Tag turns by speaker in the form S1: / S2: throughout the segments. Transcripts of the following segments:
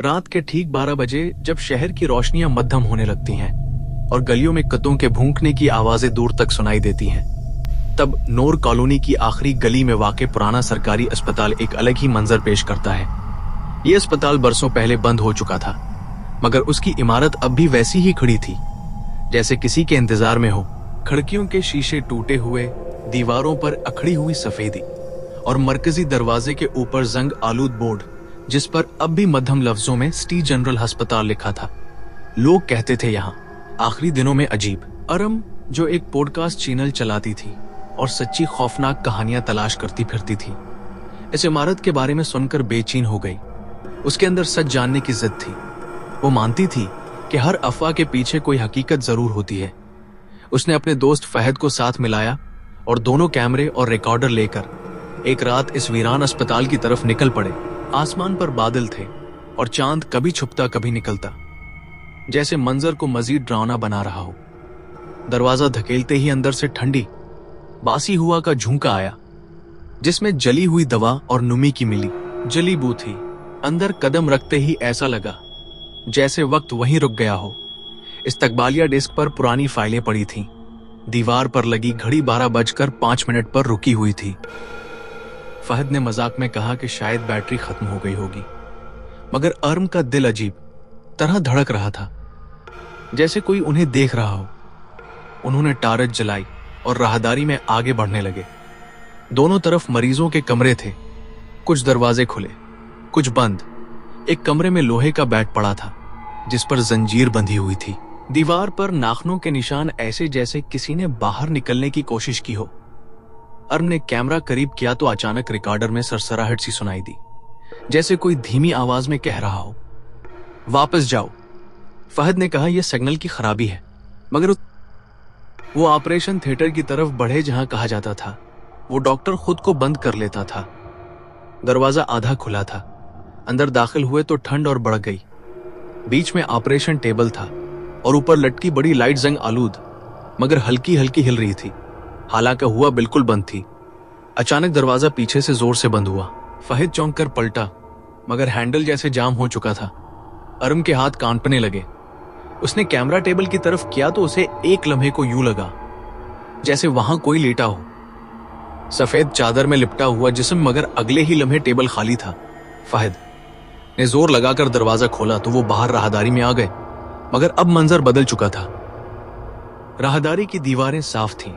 S1: रात के ठीक 12 बजे जब शहर की रोशनियां मध्यम होने लगती हैं और गलियों में कुत्तों के भौंकने की आवाजें दूर तक सुनाई देती हैं, तब नूर कॉलोनी की आखिरी गली में वाक़े पुराना सरकारी अस्पताल एक अलग ही मंजर पेश करता है। ये अस्पताल बरसों पहले बंद हो चुका था, मगर उसकी इमारत अब भी वैसी ही खड़ी थी जैसे किसी के इंतजार में हो। खिड़कियों के शीशे टूटे हुए, दीवारों पर अखड़ी हुई सफेदी और मरकजी दरवाजे के ऊपर जंग आलूद बोर्ड जिस पर अब भी मध्यम लफ्जों में सिटी जनरल अस्पताल लिखा था। लोग कहते थे यहाँ आखिरी दिनों में अजीब। अरम, जो एक पॉडकास्ट चैनल चलाती थी और सच्ची खौफनाक कहानियां तलाश करती फिरती थी, इस इमारत के बारे में सुनकर बेचैन हो गई। उसके अंदर सच जानने की जिद थी। वो मानती थी कि हर अफवाह के पीछे कोई हकीकत जरूर होती है। उसने अपने दोस्त फहद को साथ मिलाया और दोनों कैमरे और रिकॉर्डर लेकर एक रात इस वीरान अस्पताल की तरफ निकल पड़े। आसमान पर बादल थे और चांद कभी छुपता कभी निकलता, जैसे मंजर को मजीद डरावना बना रहा हो। दरवाजा धकेलते ही अंदर से ठंडी बासी हुआ का झोंका आया, जिसमें जली हुई दवा और नुमी की मिली जली बू थी। अंदर कदम रखते ही ऐसा लगा जैसे वक्त वहीं रुक गया हो। इस्तकबालिया डेस्क पर पुरानी फाइलें पड़ी थीं। दीवार पर लगी घड़ी 12:05 पर रुकी हुई थी। फहद ने मजाक में कहा कि शायद बैटरी खत्म हो गई होगी, मगर अर्म का दिल अजीब तरह धड़क रहा था, जैसे कोई उन्हें देख रहा हो। उन्होंने टार्च जलाई और राहदारी में आगे बढ़ने लगे। दोनों तरफ मरीजों के कमरे थे, कुछ दरवाजे खुले, कुछ बंद। एक कमरे में लोहे का बेड पड़ा था जिस पर जंजीर बंधी हुई थी। दीवार पर नाखूनों के निशान ऐसे जैसे किसी ने बाहर निकलने की कोशिश की हो। अर्म ने कैमरा करीब किया तो अचानक रिकॉर्डर में सरसराहट सी सुनाई दी, जैसे कोई धीमी आवाज में कह रहा हो, वापस जाओ। फहद ने कहा, यह सिग्नल की खराबी है। मगर वो ऑपरेशन थिएटर की तरफ बढ़े जहां कहा जाता था। वो डॉक्टर खुद को बंद कर लेता था। दरवाजा आधा खुला था। अंदर दाखिल हुए तो ठंड और बढ़ गई। बीच में ऑपरेशन टेबल था और ऊपर लटकी बड़ी लाइट जंग आलूद मगर हल्की हल्की हिल रही थी, हालांकि हुआ बिल्कुल बंद थी। अचानक दरवाजा पीछे से जोर से बंद हुआ। फहद चौंक कर पलटा, मगर हैंडल जैसे जाम हो चुका था। अर्म के हाथ कांपने लगे। उसने कैमरा टेबल की तरफ किया तो उसे एक लम्हे को यूं लगा जैसे वहां कोई लेटा हो, सफेद चादर में लिपटा हुआ जिस्म, मगर अगले ही लम्हे टेबल खाली था। फहद ने जोर लगाकर दरवाजा खोला तो वो बाहर राहदारी में आ गए, मगर अब मंजर बदल चुका था। राहदारी की दीवारें साफ थीं,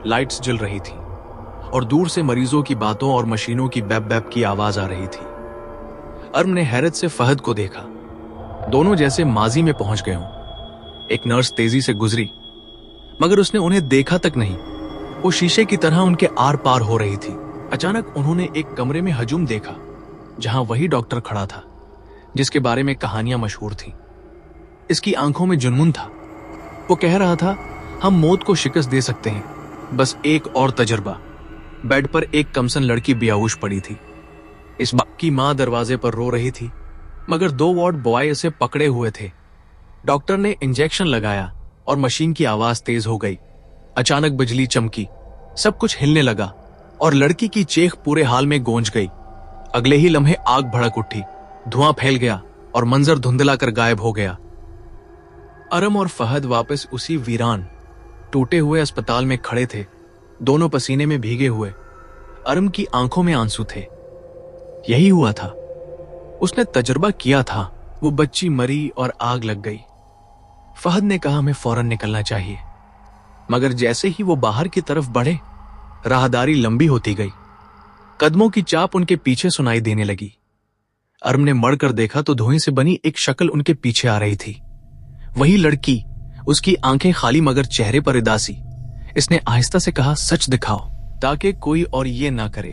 S1: लाइट्स जल रही थीं और दूर से मरीजों की बातों और मशीनों की बैप बैप की आवाज आ रही थी। अर्म ने हैरत से फहद को देखा। दोनों जैसे माजी में पहुंच गए हों। एक नर्स तेजी से गुजरी, मगर उसने उन्हें देखा तक नहीं। वो शीशे की तरह उनके आर पार हो रही थी। अचानक उन्होंने एक कमरे में हजूम देखा जहां वही डॉक्टर खड़ा था जिसके बारे में कहानियां मशहूर थीं। इसकी आंखों में जुनून था। वो कह रहा था, हम मौत को शिकस्त दे सकते हैं, बस एक और तजर्बा। बेड पर एक कमसन लड़की बेहोश पड़ी थी। इस बाप की मां दरवाजे पर रो रही थी, मगर 2 वार्ड बॉय इसे पकड़े हुए थे। डॉक्टर ने इंजेक्शन लगाया और मशीन की आवाज तेज हो गई। अचानक बिजली चमकी, सब कुछ हिलने लगा और लड़की की चीख पूरे हाल में गूंज गई। अगले ही लम्हे आग भड़क उठी, धुआं फैल गया और मंजर धुंधला कर गायब हो गया। अरम और फहद वापस उसी वीरान टूटे हुए अस्पताल में खड़े थे, दोनों पसीने में भीगे हुए। अरम की आंखों में आंसू थे। यही हुआ था, उसने तजुर्बा किया था। वो बच्ची मरी और आग लग गई। फहद ने कहा, हमें फौरन निकलना चाहिए। मगर जैसे ही वो बाहर की तरफ बढ़े, राहदारी लंबी होती गई। कदमों की चाप उनके पीछे सुनाई देने लगी। अर्म ने मड़कर देखा तो धुएं से बनी एक शक्ल उनके पीछे आ रही थी। वही लड़की, उसकी आंखें खाली मगर चेहरे पर उदासी। इसने आहिस्ता से कहा, सच दिखाओ ताकि कोई और ये ना करे।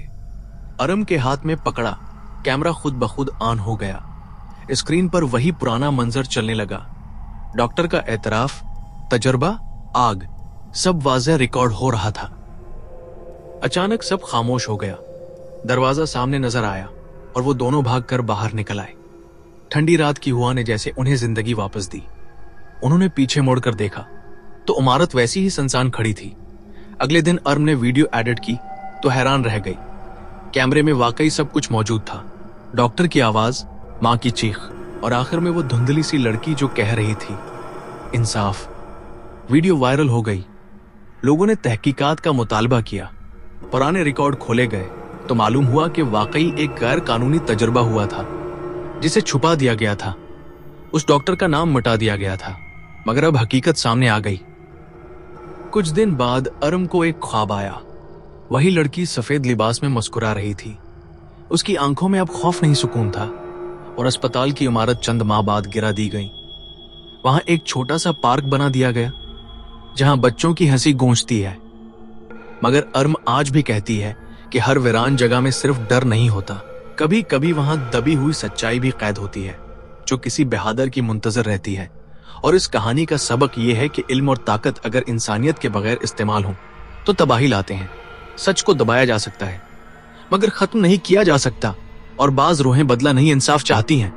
S1: अर्म के हाथ में पकड़ा, कैमरा खुद ब खुद ऑन हो गया। स्क्रीन पर वही पुराना मंजर चलने लगा। डॉक्टर का एतराफ, तजर्बा, आग, सब वाज़ेह रिकॉर्ड हो रहा था। अचानक सब खामोश हो गया। दरवाजा सामने नजर आया और वो दोनों भागकर बाहर निकल आए। ठंडी रात की हवा ने जैसे उन्हें जिंदगी वापस दी। उन्होंने पीछे मुड़कर देखा तो इमारत वैसी ही सुनसान खड़ी थी। अगले दिन अर्म ने वीडियो एडिट की तो हैरान रह गई। कैमरे में वाकई सब कुछ मौजूद था। डॉक्टर की आवाज, मां की चीख और आखिर में वो धुंधली सी लड़की जो कह रही थी इंसाफ। वीडियो वायरल हो गई। लोगों ने तहकीकात का मुतालबा किया। पुराने रिकॉर्ड खोले गए तो मालूम हुआ कि वाकई एक गैर कानूनी तजुर्बा हुआ था जिसे छुपा दिया गया था। उस डॉक्टर का नाम मिटा दिया गया था, मगर अब हकीकत सामने आ गई। कुछ दिन बाद अरम को एक ख्वाब आया। वही लड़की सफेद लिबास में मुस्कुरा रही थी। उसकी आंखों में अब खौफ नहीं सुकून था और अस्पताल की इमारत चंद माह बाद गिरा दी गई। वहां एक छोटा सा पार्क बना दिया गया जहां बच्चों की हंसी गूंजती है। मगर अरम आज भी कहती है कि हर वीरान जगह में सिर्फ डर नहीं होता, कभी कभी वहां दबी हुई सच्चाई भी कैद होती है जो किसी बहादुर की मुंतजर रहती है। और इस कहानी का सबक यह है कि इल्म और ताकत अगर इंसानियत के बगैर इस्तेमाल हो तो तबाही लाते हैं। सच को दबाया जा सकता है मगर खत्म नहीं किया जा सकता, और बाज रूहें बदला नहीं इंसाफ चाहती हैं।